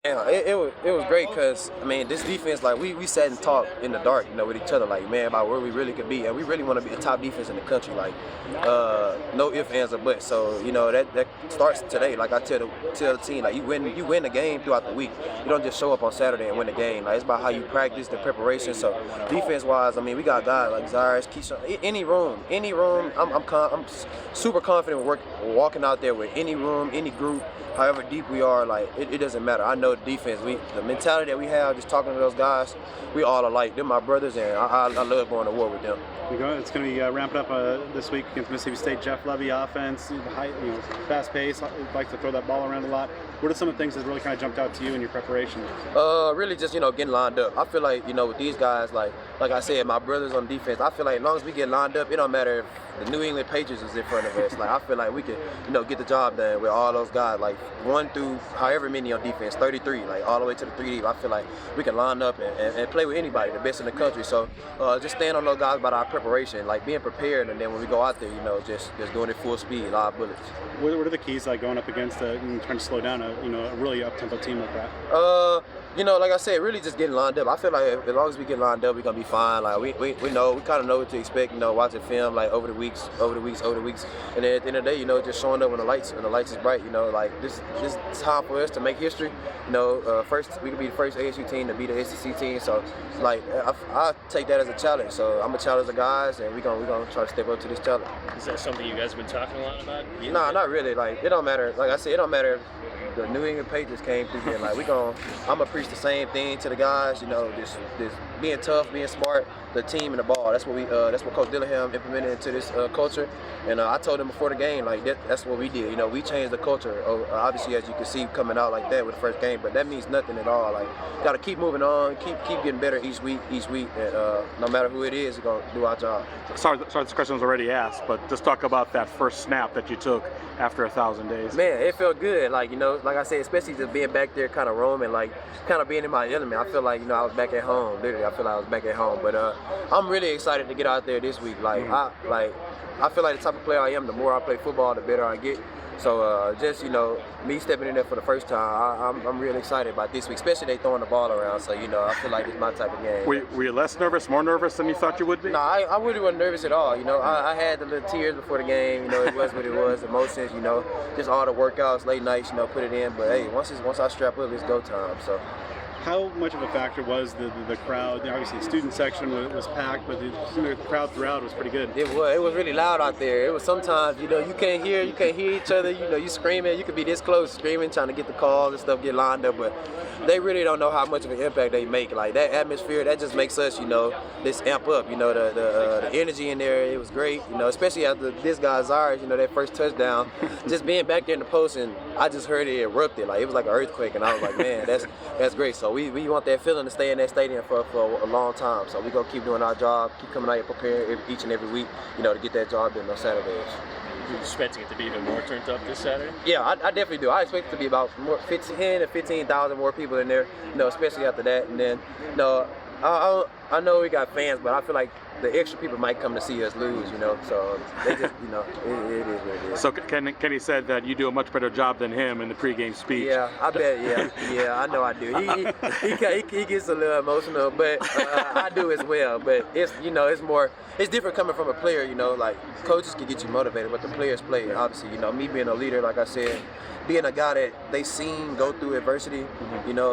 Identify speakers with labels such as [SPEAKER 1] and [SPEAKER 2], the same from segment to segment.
[SPEAKER 1] Yeah, it was great because I mean this defense, like we sat and talked in the dark, with each other, like, man, about where we really could be, and we really want to be the top defense in the country, like no ifs, ands, or buts. So that starts today. Like I tell the team, like you win the game throughout the week. You don't just show up on Saturday and win the game. Like it's about how you practice, the preparation. So defense wise, I mean we got guys like Zarius, Keyshawn, any room. I'm super confident walking out there with any room, any group. However deep we are, like it doesn't matter. I know the defense. The mentality that we have, just talking to those guys, we all alike. They're my brothers, and I love going to war with them.
[SPEAKER 2] It's going to be ramping up this week against Mississippi State. Jeff Levy offense, fast pace, like to throw that ball around a lot. What are some of the things that really kind of jumped out to you in your preparation?
[SPEAKER 1] Really just getting lined up. I feel like with these guys, like I said, my brothers on defense. I feel like as long as we get lined up, it don't matter if the New England Patriots is in front of us. Like I feel like we can get the job done with all those guys, like 1 through however many on defense, 33, like all the way to the 3D. I feel like we can line up and play with anybody, the best in the country. So just staying on those guys about our preparation, like being prepared, and then when we go out there, just doing it full speed, live bullets.
[SPEAKER 2] What are the keys, like going up against and trying to slow down a really up-tempo team like that?
[SPEAKER 1] Like I said, really just getting lined up. I feel like as long as we get lined up, we're gonna be fine. Like we kind of know what to expect. Watching film like over the weeks, and then at the end of the day, just showing up when the lights is bright. Like this is time for us to make history. First we could be the first ASU team to beat the SEC team. So like I take that as a challenge. So I'm gonna challenge the guys, and we're gonna try to step up to this challenge.
[SPEAKER 3] Is that something you guys have been talking a lot about?
[SPEAKER 1] Nah, not really. Like it don't matter. Like I said, it don't matter if the New England Patriots came through here. Like I'm gonna preach the same thing to the guys. Just being tough, being smart, the team and the ball. That's what Coach Dillingham implemented into this culture. And I told him before the game, like that's what we did. We changed the culture. Obviously, as you can see, coming out like that with the first game, but that means nothing at all. Like got to keep moving on, keep getting better each week, and no matter who it is, we're gonna do our job.
[SPEAKER 4] Sorry, this question was already asked, but just talk about that first snap that you took after 1,000 days.
[SPEAKER 1] Man, it felt good. Like like I said, especially just being back there, kind of roaming, like kind of being in my element. I feel like I was back at home. Literally, I feel like I was back at home. But I'm really excited to get out there this week. Like I feel like the type of player I am, the more I play football, the better I get. So just me stepping in there for the first time, I'm really excited about this week, especially they throwing the ball around. So I feel like it's my type of game.
[SPEAKER 4] Were you less nervous, more nervous than you thought you would be?
[SPEAKER 1] No, I really wasn't nervous at all. I had the little tears before the game. It was what it was, emotions. Just all the workouts, late nights. Put it in. But hey, once I strap up, it's go time. So.
[SPEAKER 2] How much of a factor was the crowd? Obviously, the student section was packed, but the crowd throughout was pretty good.
[SPEAKER 1] It was really loud out there. It was sometimes, you can't hear each other. You screaming. You could be this close, screaming, trying to get the calls and stuff, get lined up, but they really don't know how much of an impact they make. Like that atmosphere, that just makes us, this amp up. The energy in there, it was great. Especially after this guy Zarius, that first touchdown, just being back there in the post, and I just heard it erupted. Like it was like an earthquake, and I was like, man, that's great. So we want that feeling to stay in that stadium for a long time. So we're going to keep doing our job, keep coming out here preparing each and every week, to get that job done on Saturdays.
[SPEAKER 3] You're expecting it to be even more turned up this Saturday?
[SPEAKER 1] Yeah, I definitely do. I expect it to be about 10 to 15,000 more people in there, especially after that. And then, I know we got fans, but I feel like the extra people might come to see us lose, so they just, it is what it is.
[SPEAKER 4] So Kenny said that you do a much better job than him in the pregame speech.
[SPEAKER 1] Yeah, I bet, yeah, I know I do. He gets a little emotional, but I do as well. But it's, it's different coming from a player, like coaches can get you motivated, but the players play, obviously, me being a leader, like I said, being a guy that they seen go through adversity,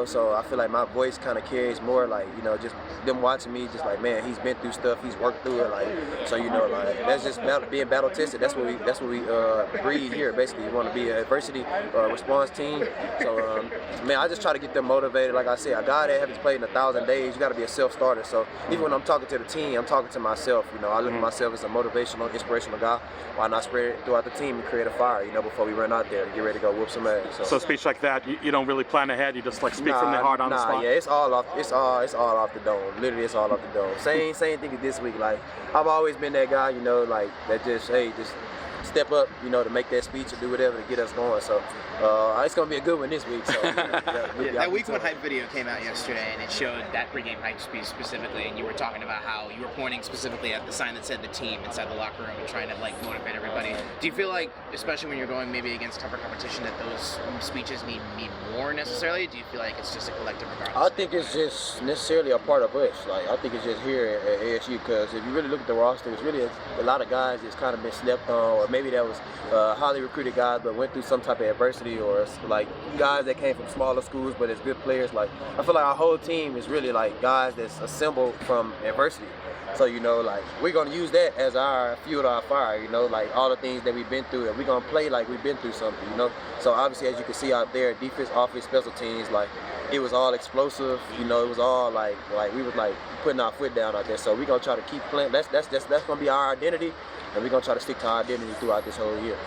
[SPEAKER 1] so I feel like my voice kind of carries more, like, just them watching me, just like, man, he's been through stuff, he's worked through it, like, so, like, that's just being battle tested. That's what we breed here, basically. You want to be an adversity response team. So, man, I just try to get them motivated. Like I said, a guy that hasn't played in 1,000 days, you got to be a self-starter. So even when I'm talking to the team, I'm talking to myself. I look at myself as a motivational, inspirational guy. Why not spread it throughout the team and create a fire, before we run out there and get ready to go whoop some ass.
[SPEAKER 4] So speech like that, you don't really plan ahead. You just like speak from the heart on the spot.
[SPEAKER 1] Yeah, it's all off the dome. Literally, it's all off the dome. Same thing this week. Like I've always been that guy, like that. Just step up, you know, to make that speech or do whatever to get us going. So it's gonna be a good one this week. So
[SPEAKER 5] that week 1 hype video came out yesterday, and it showed that pregame hype speech specifically, and you were talking about how you were pointing specifically at the sign that said the team inside the locker room and trying to like motivate everybody. Do you feel like, especially when you're going maybe against tougher competition, that those speeches need more necessarily? Do you feel like it's just a collective regardless?
[SPEAKER 1] I think it's just necessarily a part of us. Like, I think it's just here at ASU, because if you really look at the roster, it's really a lot of guys that's kind of been slept on, or maybe that was highly recruited guys but went through some type of adversity, or like guys that came from smaller schools but as good players. Like, I feel like our whole team is really like guys that's assembled from adversity. So, you know, like, we're going to use that as our fuel to our fire, you know, like all the things that we've been through, and we're going to play like we've been through something, you know. So obviously, as you can see out there, defense, offense, special teams, like, it was all explosive, you know. It was all like we was like putting our foot down out there. So we're going to try to keep playing. That's going to be our identity, and we're going to try to stick to our identity throughout this whole year.